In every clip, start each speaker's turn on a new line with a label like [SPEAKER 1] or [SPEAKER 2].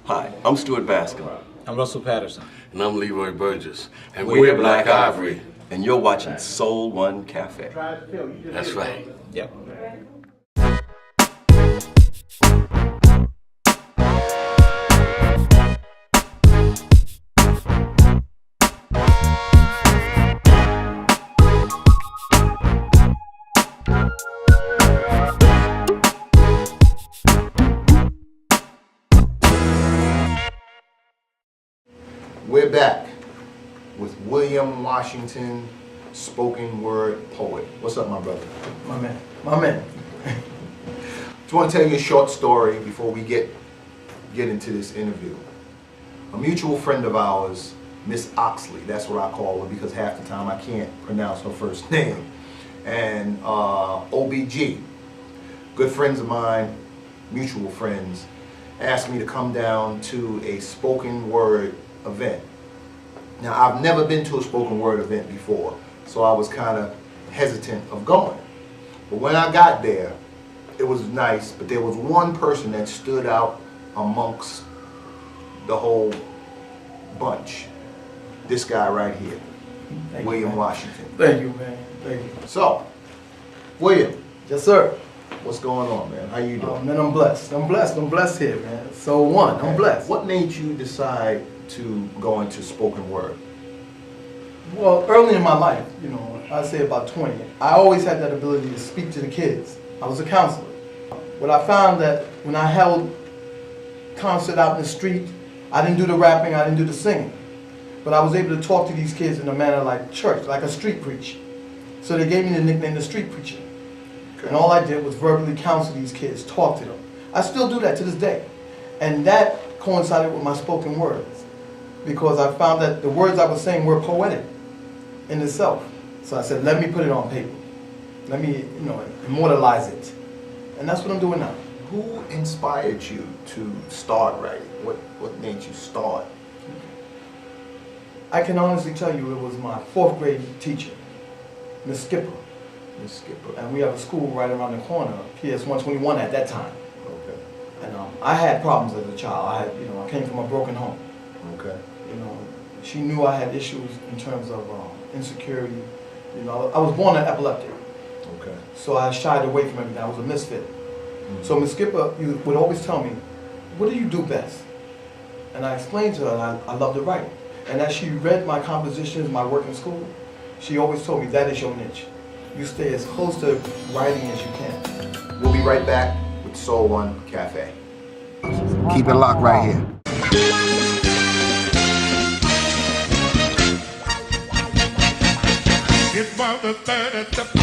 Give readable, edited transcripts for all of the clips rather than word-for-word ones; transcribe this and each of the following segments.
[SPEAKER 1] Hi, I'm Stuart Bascom.
[SPEAKER 2] I'm Russell Patterson.
[SPEAKER 3] And I'm Leroy Burgess. And
[SPEAKER 1] We're
[SPEAKER 3] we're Black Ivory.
[SPEAKER 1] And you're watching Soul One Cafe.
[SPEAKER 3] That's right.
[SPEAKER 2] Yep.
[SPEAKER 4] We're back with William Washington, spoken word poet. What's up, my brother?
[SPEAKER 5] My man.
[SPEAKER 4] Just want to tell you a short story before we get into this interview. A mutual friend of ours, Miss Oxley, that's what I call her because half the time I can't pronounce her first name, and OBG, good friends of mine, mutual friends, asked me to come down to a spoken word event. Now, I've never been to a spoken word event before, so I was kind of hesitant of going. But when I got there, it was nice, but there was one person that stood out amongst the whole bunch. This guy right here, William Washington.
[SPEAKER 5] Thank you, man. Thank you.
[SPEAKER 4] So, William,
[SPEAKER 5] Yes, sir.
[SPEAKER 4] what's going on, man? How you doing?
[SPEAKER 5] Man, I'm blessed. I'm blessed here, man. So I'm blessed.
[SPEAKER 4] What made you decide to go into spoken word?
[SPEAKER 5] Well, early in my life, I'd say about 20, I always had that ability to speak to the kids. I was a counselor. But I found that when I held concert out in the street, I didn't do the rapping, I didn't do the singing. But I was able to talk to these kids in a manner like church, like a street preach. So they gave me the nickname the street preacher. And all I did was verbally counsel these kids, talk to them. I still do that to this day. And that coincided with my spoken words, because I found that the words I was saying were poetic in itself. So I said, let me put it on paper. Let me, immortalize it. And that's what I'm doing now.
[SPEAKER 4] Who inspired you to start writing? What made you start?
[SPEAKER 5] I can honestly tell you it was my 4th grade teacher, Miss Skipper.
[SPEAKER 4] Miss Skipper.
[SPEAKER 5] And we have a school right around the corner, PS 121 at that time.
[SPEAKER 4] Okay.
[SPEAKER 5] And I had problems as a child. I came from a broken home.
[SPEAKER 4] Okay.
[SPEAKER 5] She knew I had issues in terms of insecurity. I was born an epileptic.
[SPEAKER 4] Okay.
[SPEAKER 5] So I shied away from everything. I was a misfit. Mm-hmm. So Miss Skipper would always tell me, what do you do best? And I explained to her, I love to write. And as she read my compositions, my work in school, she always told me, that is your niche. You stay as close to writing as you can.
[SPEAKER 4] We'll be right back with Soul One Cafe. Keep it locked right here.
[SPEAKER 6] It was the 30th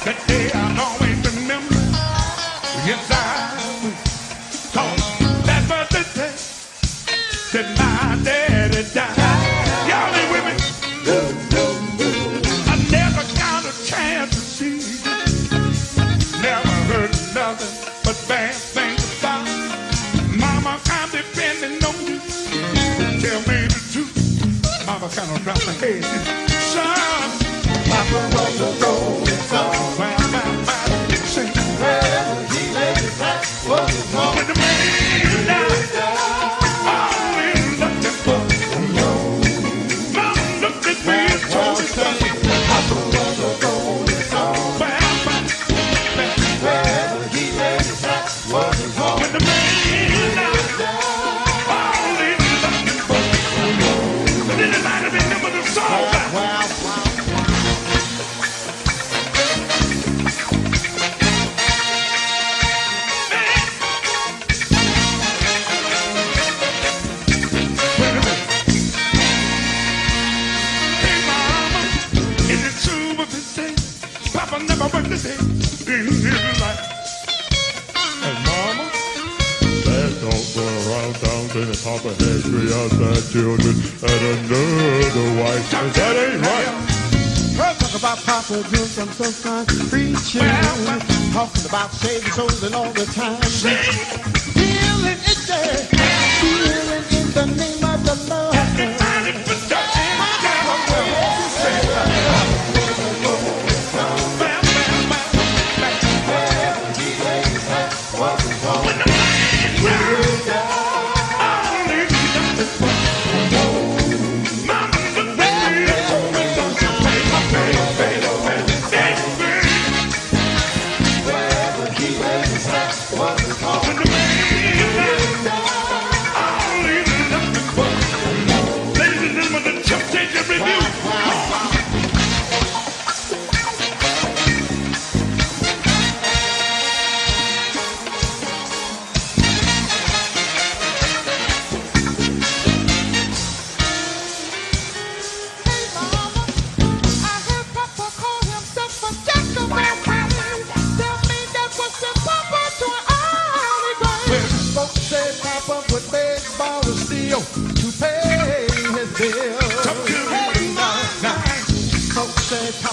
[SPEAKER 6] that day I'll always remember. Yes, I will. So that was the day that my daddy died. Y'all ain't with me? I never got a chance to see you. Never heard nothing but bad things about you. Mama, I'm depending on you. Tell me the truth. Mama kind of dropped my head. Son, Papa was a rolling stone. Sing. Well, he laid his hat, was his home. With the man now, always looking for you. Mama looked at me and told me something. Papa was a rolling stone. Well, he laid his hat, was his home. With the man now, always looking for you. But anybody remember the song? Papa never went to day in his life. And Mama, that don't go around town to the Papa had 3 outside children and another wife. And that ain't right.
[SPEAKER 7] Talk about Papa doing some fine preaching, talking about saving souls and all the time. Healing it there, healing in the name of the Lord.
[SPEAKER 6] Well,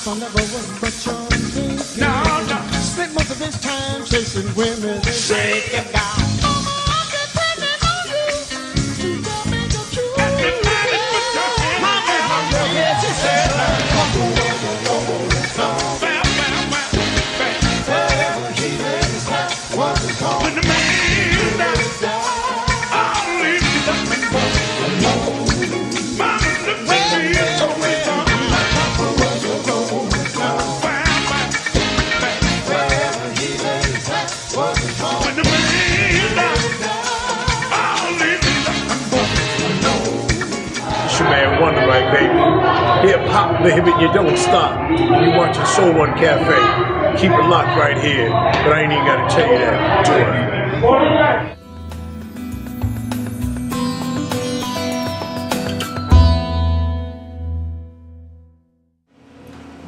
[SPEAKER 7] life I never was but your thinking.
[SPEAKER 6] No, no.
[SPEAKER 7] Spent most of his time chasing women and breaking down.
[SPEAKER 6] When the man dies, I'll leave you nothing but mama looked at me and told me something. When the man dies, I'll leave you nothing but.
[SPEAKER 2] It's your man Wonder Right, baby. Hip hop, baby, you don't stop. You watching Soul One Cafe. Keep it locked right here, but I ain't even gotta tell you that.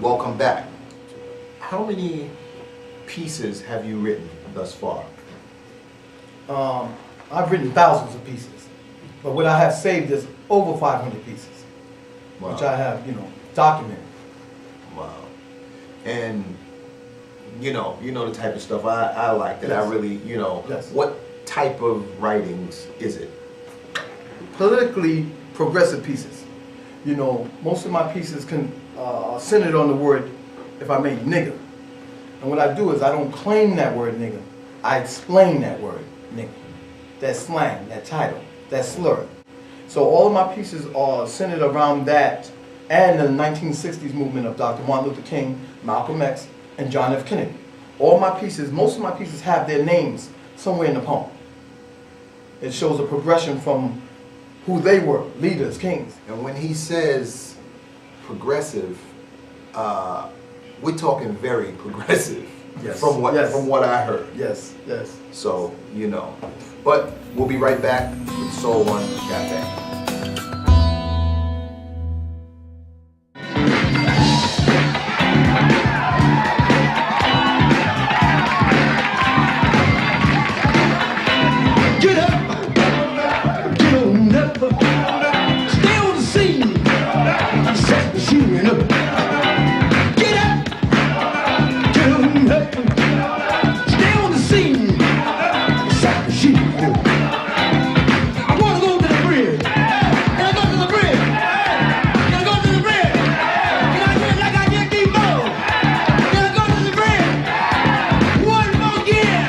[SPEAKER 4] Welcome back. How many pieces have you written thus far?
[SPEAKER 5] I've written thousands of pieces, but what I have saved is over 500 pieces,
[SPEAKER 4] Wow.
[SPEAKER 5] which I have, documented.
[SPEAKER 4] Wow. And you know the type of stuff I like that.
[SPEAKER 5] Yes.
[SPEAKER 4] I really,
[SPEAKER 5] Yes.
[SPEAKER 4] what type of writings is it?
[SPEAKER 5] Politically progressive pieces. Most of my pieces are centered on the word, if I may, nigger. And what I do is I don't claim that word nigger. I explain that word nigger. That slang, that title, that slur. So all of my pieces are centered around that and the 1960s movement of Dr. Martin Luther King, Malcolm X, and John F. Kennedy. Most of my pieces have their names somewhere in the poem. It shows a progression from who they were, leaders, kings.
[SPEAKER 4] And when he says progressive, we're talking very progressive.
[SPEAKER 5] Yes.
[SPEAKER 4] From what I heard.
[SPEAKER 5] Yes, yes.
[SPEAKER 4] So, But we'll be right back with Soul One Cafe.
[SPEAKER 7] Get up, get on up, stay on the scene, set the shooting up. Get up, get on up, stay on the scene, set the shooting up. I wanna go to the bridge. Can I go to the bridge? Can I go to the bridge? Can I do it like I did before? Can I go to the bridge? One more again.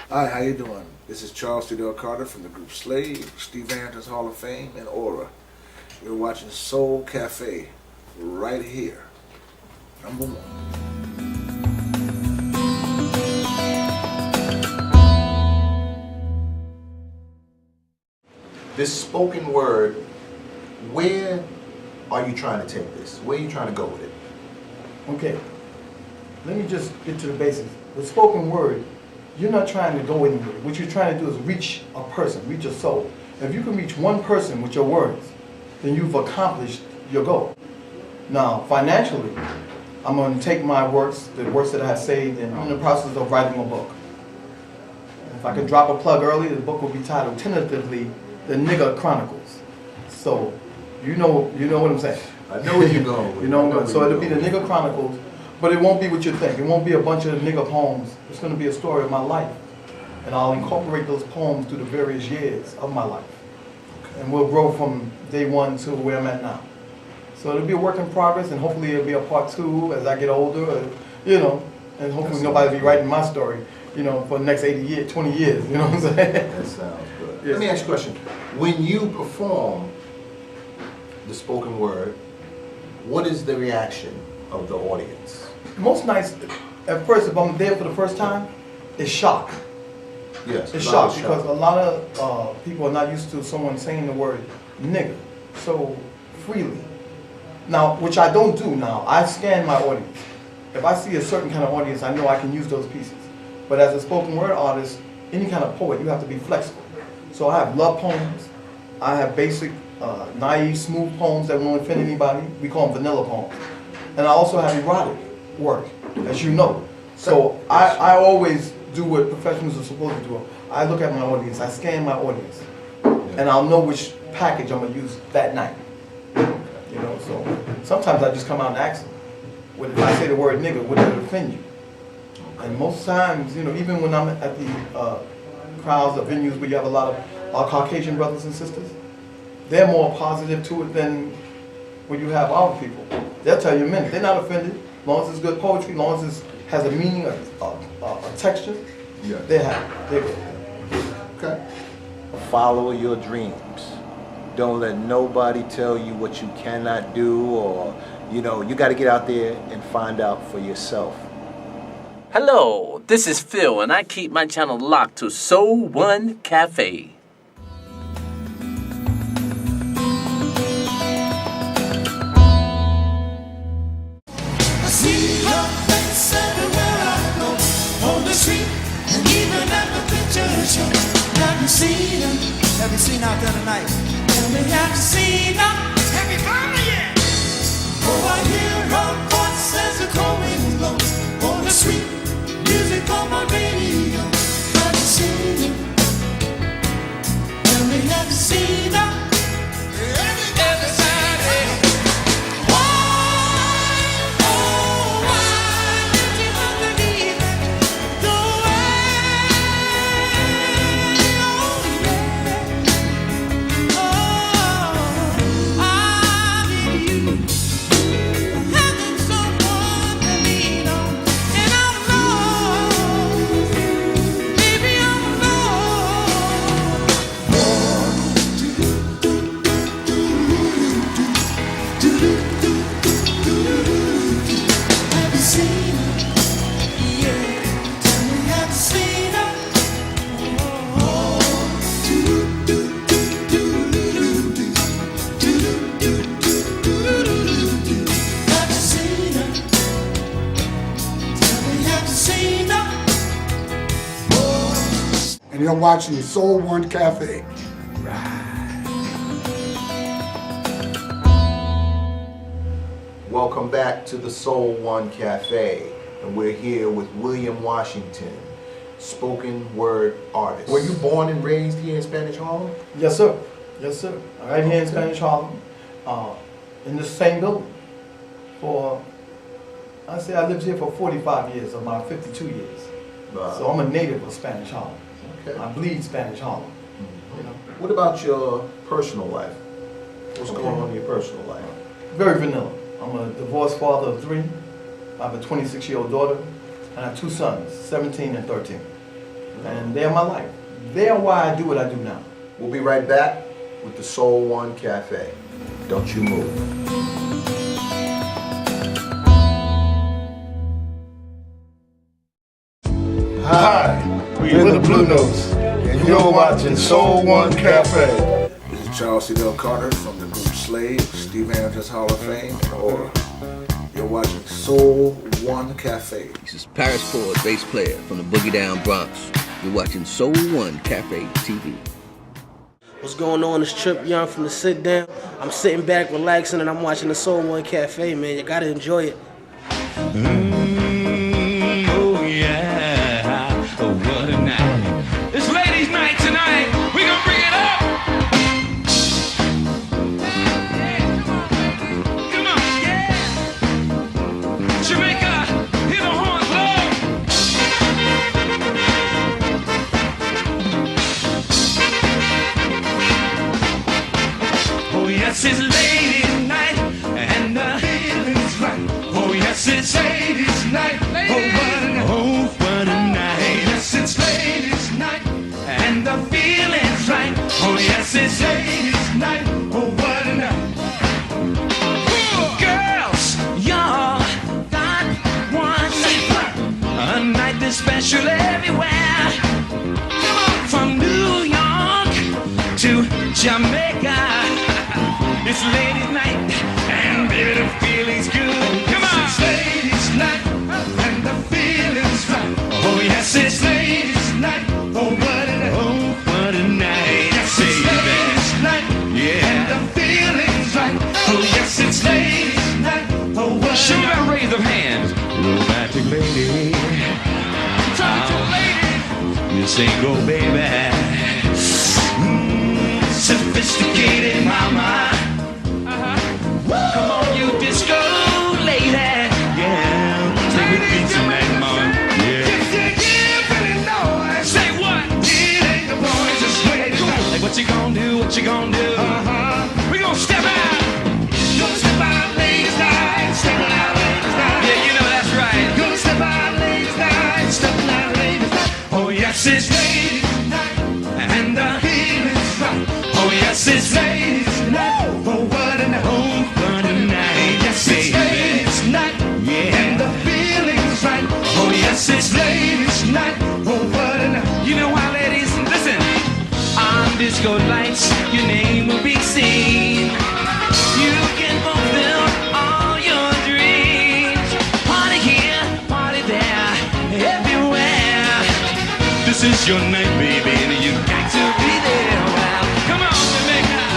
[SPEAKER 8] Hi, how you doing? This is Charles Tudor Carter from the group Slave, Steve Arrington's Hall of Fame, and Aura. You're watching Soul Cafe right here. Number one.
[SPEAKER 4] This spoken word, where are you trying to take this? Where are you trying to go with it?
[SPEAKER 5] Okay, let me just get to the basics. With spoken word, you're not trying to go anywhere. What you're trying to do is reach a person, reach a soul. If you can reach one person with your words, then you've accomplished your goal. Now, financially, I'm going to take my works, the works that I have saved, and I'm in the process of writing a book. If I could drop a plug early, the book will be titled tentatively The Nigger Chronicles. So, you know what I'm saying.
[SPEAKER 4] I know where you're going with it.
[SPEAKER 5] You know what I'm going. So it'll be the Nigger Chronicles But it won't be what you think. It won't be a bunch of nigga poems. It's going to be a story of my life. And I'll incorporate those poems through the various years of my life. And we'll grow from day one to where I'm at now. So it'll be a work in progress, and hopefully it'll be a part two as I get older, you know, and hopefully nobody will be writing my story, you know, for the next 80 years, 20 years, you know what I'm saying?
[SPEAKER 4] That sounds good.
[SPEAKER 5] Yes.
[SPEAKER 4] Let me ask you a question. When you perform the spoken word, what is the reaction of the audience?
[SPEAKER 5] Most nights, at first, if I'm there for the first time, it's shock.
[SPEAKER 4] Yes.
[SPEAKER 5] It's shock because a lot of people are not used to someone saying the word nigga so freely. Now, which I don't do now, I scan my audience. If I see a certain kind of audience, I know I can use those pieces. But as a spoken word artist, any kind of poet, you have to be flexible. So I have love poems, I have basic, naive, smooth poems that won't offend anybody. We call them vanilla poems. And I also have erotic work, as you know. So I always do what professionals are supposed to do. I look at my audience, I scan my audience, and I'll know which package I'm gonna use that night. You know, so sometimes I just come out and ask them, if I say the word nigga, would it offend you? And most times, you know, even when I'm at the crowds or venues where you have a lot of our Caucasian brothers and sisters, they're more positive to it than when you have our people. They'll tell you a minute, they're not offended, as long as it's good poetry, as long as it has a meaning, a texture,
[SPEAKER 4] Yeah.
[SPEAKER 5] they're happy, they're good.
[SPEAKER 4] Okay.
[SPEAKER 9] Follow your dreams. Don't let nobody tell you what you cannot do, or, you know, you got to get out there and find out for yourself.
[SPEAKER 10] Hello, this is Phil, and I keep my channel locked to Soul One Cafe.
[SPEAKER 7] I see her face everywhere I go, on the street and even at the picture show. Have you seen her? Have you seen her out there tonight? Tell me, have you seen her? Have you found her yet? Oh, I hear her voice as the cold wind blows on the street, music on my radio. Have you seen her? Tell me, have you seen her?
[SPEAKER 11] And you're watching Soul One Cafe.
[SPEAKER 4] Welcome back to the Soul One Cafe, and we're here with William Washington, spoken word artist. Were you born and raised here in Spanish Harlem?
[SPEAKER 5] Yes, sir. Yes, sir. Right here in Spanish Harlem, in this same building. I say I lived here for 45 years of my 52 years. So I'm a native of Spanish Harlem.
[SPEAKER 4] Okay.
[SPEAKER 5] I bleed Spanish Harlem. You know?
[SPEAKER 4] What about your personal life? What's going on in your personal life?
[SPEAKER 5] Very vanilla. I'm a divorced father of 3. I have a 26-year-old daughter, and I have 2 sons, 17 and 13. And they're my life. They're why I do what I do now.
[SPEAKER 4] We'll be right back with the Soul One Cafe. Don't you move.
[SPEAKER 2] Hi, we're the Blue Notes, and you're watching Soul One Cafe.
[SPEAKER 8] This is Charles C. Del Carter from the group Slave, Steve Anderson's Hall of Fame, and Aura. You're watching Soul One Cafe.
[SPEAKER 12] This is Paris Ford, bass player from the Boogie Down Bronx. You're watching Soul One Cafe TV.
[SPEAKER 13] What's going on? It's Trip Young from the Sit Down. I'm sitting back, relaxing, and I'm watching the Soul One Cafe, man. You gotta enjoy it.
[SPEAKER 6] Oh yeah, oh, what a night. It's ladies' night tonight. We gonna bring it up. Come on, yeah. Jamaica. and the feeling's right. Oh yes, it's ladies' night. Oh what a night. Girls, y'all got one a night that's special everywhere. Come on, from New York to Jamaica. It's ladies' night, and baby the feeling's good. Come on, it's ladies' night, and the feeling's right. Oh yes, it's ladies' night. Oh what a night. Oh what a night. Yes, it's ladies' night. Yeah, and the feeling's right. Oh yes, it's ladies' night. Oh what a night. Show that raise of hands. Romantic lady. Talk to lady. You single baby. Sophisticated mama. Come on, you disco lady. Yeah, take a piece of that mama. Yeah. Say what? It ain't the boys just waiting. Like what you gonna do? What you gonna do? We gonna step out. Gonna step out ladies' night. Step out ladies' night. Yeah, you know that's right. Gonna step out ladies' night. Step out ladies' night. Oh yes, it's ladies' night, and the feeling's right. Oh yes, it's ladies' night. Oh what a night. Oh what a night. Yes, it's ladies' night. Yeah, and the feeling's right. Oh yes, it's ladies' night. Oh what a night. You know why, ladies? Listen. On disco lights, your name will be seen. You can fulfill all your dreams. Party here, party there, everywhere. This is your night, baby, and you got to be there. Well, come on, Jamaica.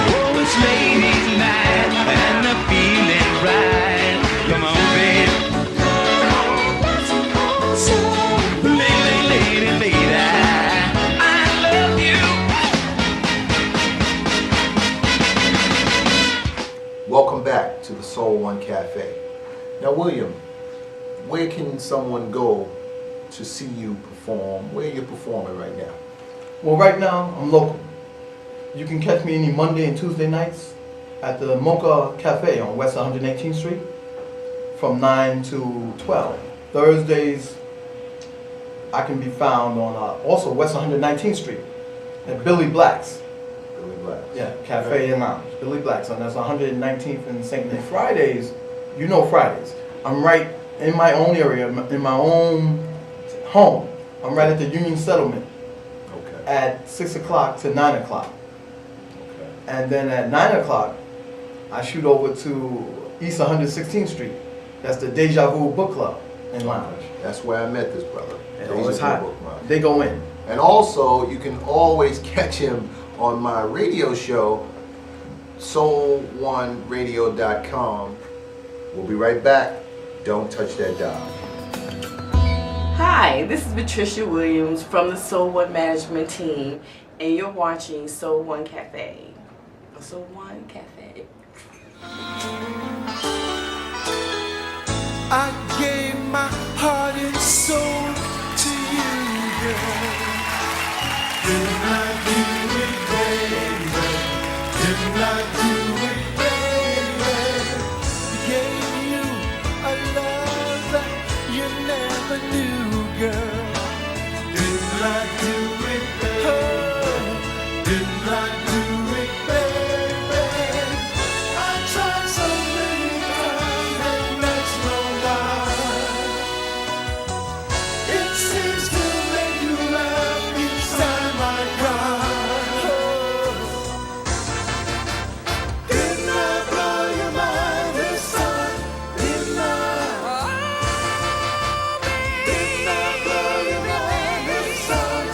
[SPEAKER 6] Oh, it's ladies' night, and the feeling right. Come on, baby. Lady, lady, lady, I love you.
[SPEAKER 4] Welcome back to the Soul One Cafe. Now, William, where can someone go to see you perform? Where are you performing right now?
[SPEAKER 5] Well, right now, I'm local. You can catch me any Monday and Tuesday nights at the Mocha Cafe on West 118th Street from 9 to 12. Thursdays, I can be found on also West 119th Street at Billy Black's.
[SPEAKER 4] Billy Black's.
[SPEAKER 5] Yeah, Cafe and Lounge. Billy Black's, and that's 119th and St. Nick. Fridays, you know Fridays. I'm right in my own area, in my own home. I'm right at the Union Settlement.
[SPEAKER 4] Okay.
[SPEAKER 5] At 6 o'clock to 9 o'clock.
[SPEAKER 4] Okay.
[SPEAKER 5] And then at 9 o'clock, I shoot over to East 116th Street. That's the Deja Vu Book Club and Lounge.
[SPEAKER 4] That's where I met this brother.
[SPEAKER 5] And
[SPEAKER 4] Deja
[SPEAKER 5] it's
[SPEAKER 4] Vu
[SPEAKER 5] hot.
[SPEAKER 4] Book Lounge.
[SPEAKER 5] They go in.
[SPEAKER 4] And also, you can always catch him on my radio show, soul1radio.com. We'll be right back. Don't touch that dial.
[SPEAKER 14] Hi, this is Patricia Williams from the Soul One Management Team, and you're watching Soul One Cafe. Soul One Cafe.
[SPEAKER 6] I gave my heart and soul to you, girl. Didn't I do it, baby? Didn't I do it, baby? Gave you a love that you never knew, girl. Didn't I do it, baby? Didn't I do it, baby? I tried so many times and that's no lie. It seems to make you laugh each time I cry. Didn't I blow your mind this time? Didn't I? Didn't I blow your mind this time?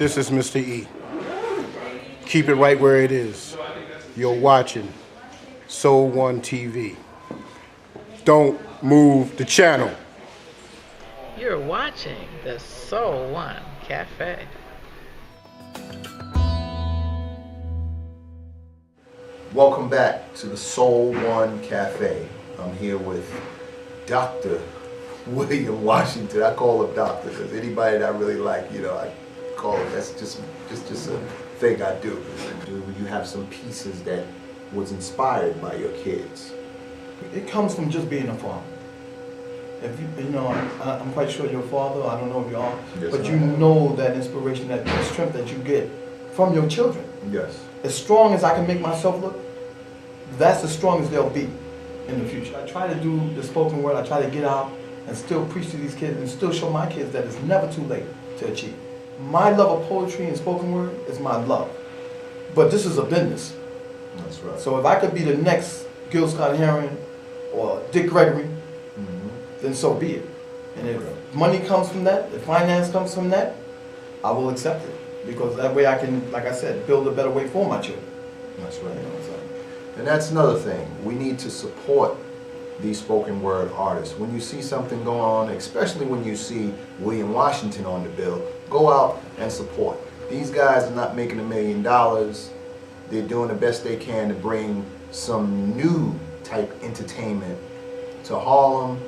[SPEAKER 2] This is Mr. E. Keep it right where it is. You're watching Soul One TV. Don't move the channel.
[SPEAKER 15] You're watching the Soul One Cafe.
[SPEAKER 4] Welcome back to the Soul One Cafe. I'm here with Dr. William Washington. I call him Doctor because anybody that I really like, I call him. That's just a thing I do. You have some pieces that was inspired by your kids.
[SPEAKER 5] It comes from just being a father. If I'm quite sure your father, I don't know if you are,
[SPEAKER 4] Yes,
[SPEAKER 5] but
[SPEAKER 4] I
[SPEAKER 5] you
[SPEAKER 4] am.
[SPEAKER 5] know that inspiration, that strength that you get from your children.
[SPEAKER 4] Yes.
[SPEAKER 5] As strong as I can make myself look, that's as strong as they'll be in the future. I try to do the spoken word, I try to get out and still preach to these kids and still show my kids that it's never too late to achieve. My love of poetry and spoken word is my love. But this is a business.
[SPEAKER 4] That's right.
[SPEAKER 5] So if I could be the next Gil Scott-Heron or Dick Gregory, then so be it. And if money comes from that, if finance comes from that, I will accept it. Because that way I can, like I said, build a better way for my children.
[SPEAKER 4] That's right. And that's another thing. We need to support these spoken word artists. When you see something going on, especially when you see William Washington on the bill, go out and support. These guys are not making $1 million. They're doing the best they can to bring some new type entertainment to Harlem,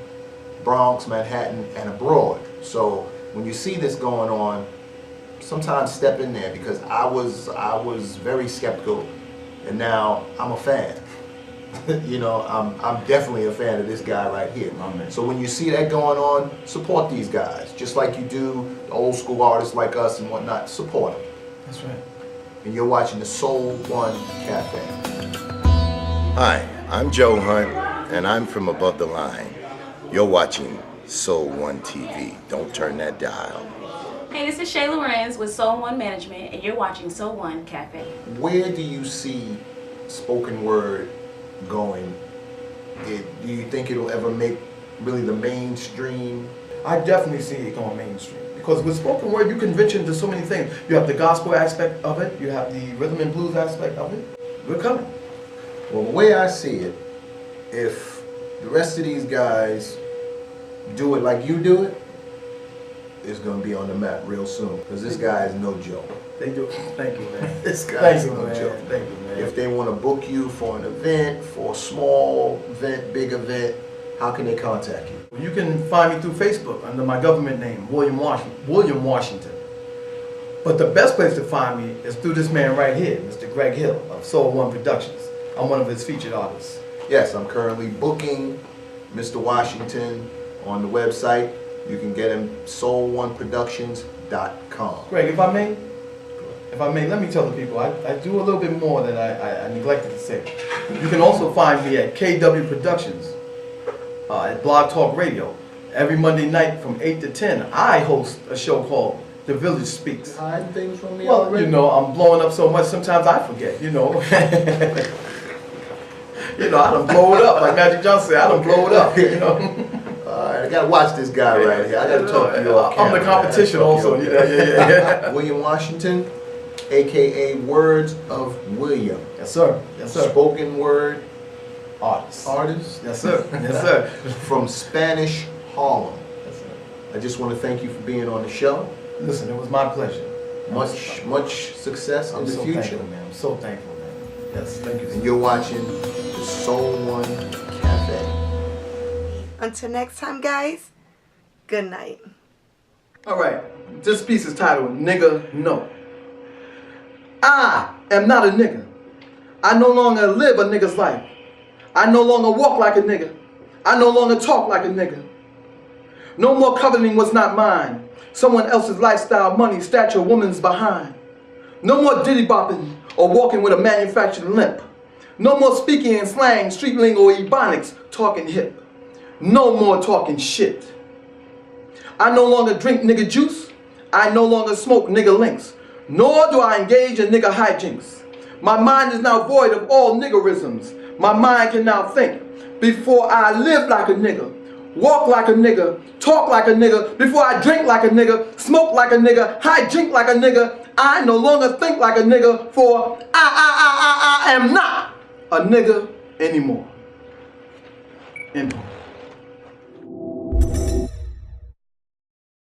[SPEAKER 4] Bronx, Manhattan, and abroad. So when you see this going on, sometimes step in there, because I was very skeptical, and now I'm a fan. I'm definitely a fan of this guy right here. So when you see that going on, support these guys, just like you do the old school artists like us and whatnot. Support them.
[SPEAKER 5] That's right.
[SPEAKER 4] And you're watching the Soul One Cafe.
[SPEAKER 9] Hi, I'm Joe Hunt, and I'm from Above the Line. You're watching Soul One TV. Don't turn that dial.
[SPEAKER 16] Hey, this is Shay Lorenz with Soul One Management, and you're watching Soul One Cafe.
[SPEAKER 4] Where do you see spoken word going? Do you think it'll ever make really the mainstream?
[SPEAKER 5] I definitely see it going mainstream. Because with spoken word, you can venture into so many things. You have the gospel aspect of it. You have the rhythm and blues aspect of it. We're coming.
[SPEAKER 4] Well, the way I see it, if the rest of these guys do it like you do it, it's going to be on the map real soon. Because this guy is no joke.
[SPEAKER 5] They do. Thank you, man.
[SPEAKER 4] This guy is no
[SPEAKER 5] man.
[SPEAKER 4] joke.
[SPEAKER 5] Thank you, man.
[SPEAKER 4] If they want to book you for an event, for a small event, big event, how can they contact you?
[SPEAKER 5] You can find me through Facebook under my government name, William Washington. But the best place to find me is through this man right here, Mr. Greg Hill of Soul One Productions. I'm one of his featured artists.
[SPEAKER 4] Yes, I'm currently booking Mr. Washington on the website. You can get him soul1productions.com.
[SPEAKER 5] Greg, if I may, let me tell the people, I do a little bit more than I neglected to say. You can also find me at KW Productions at Blog Talk Radio. Every Monday night from 8 to 10, I host a show called The Village Speaks.
[SPEAKER 4] Hide things from me
[SPEAKER 5] Well,
[SPEAKER 4] already?
[SPEAKER 5] I'm blowing up so much, sometimes I forget, I done blow it up, like Magic Johnson said, I done blow it up,
[SPEAKER 4] Alright, I gotta watch this guy right here. I gotta talk to you off camera.
[SPEAKER 5] I'm the competition also, yeah.
[SPEAKER 4] William Washington, aka Words of William.
[SPEAKER 5] Yes, sir. Yes, sir.
[SPEAKER 4] Spoken word
[SPEAKER 5] artist.
[SPEAKER 4] Yes,
[SPEAKER 5] sir. Yes, sir.
[SPEAKER 4] From Spanish Harlem.
[SPEAKER 5] Yes, sir.
[SPEAKER 4] I just want to thank you for being on the show.
[SPEAKER 5] Listen, it was my pleasure.
[SPEAKER 4] Much success in the future.
[SPEAKER 5] Thankful, man. I'm so thankful, man. Yes, thank you.
[SPEAKER 4] And you're watching the Soul One Cafe.
[SPEAKER 17] Until next time, guys, good night.
[SPEAKER 5] All right, this piece is titled Nigga No. I am not a nigga. I no longer live a nigga's life. I no longer walk like a nigga. I no longer talk like a nigga. No more coveting what's not mine. Someone else's lifestyle, money, stature, woman's behind. No more diddy bopping or walking with a manufactured limp. No more speaking in slang, street lingo, or ebonics, talking hip. No more talking shit. I no longer drink nigga juice. I no longer smoke nigga links. Nor do I engage in nigga hijinks. My mind is now void of all niggerisms. My mind can now think before I live like a nigga, walk like a nigga, talk like a nigga, before I drink like a nigga, smoke like a nigga, hijink like a nigga, I no longer think like a nigga, for I am not a nigga anymore. End post.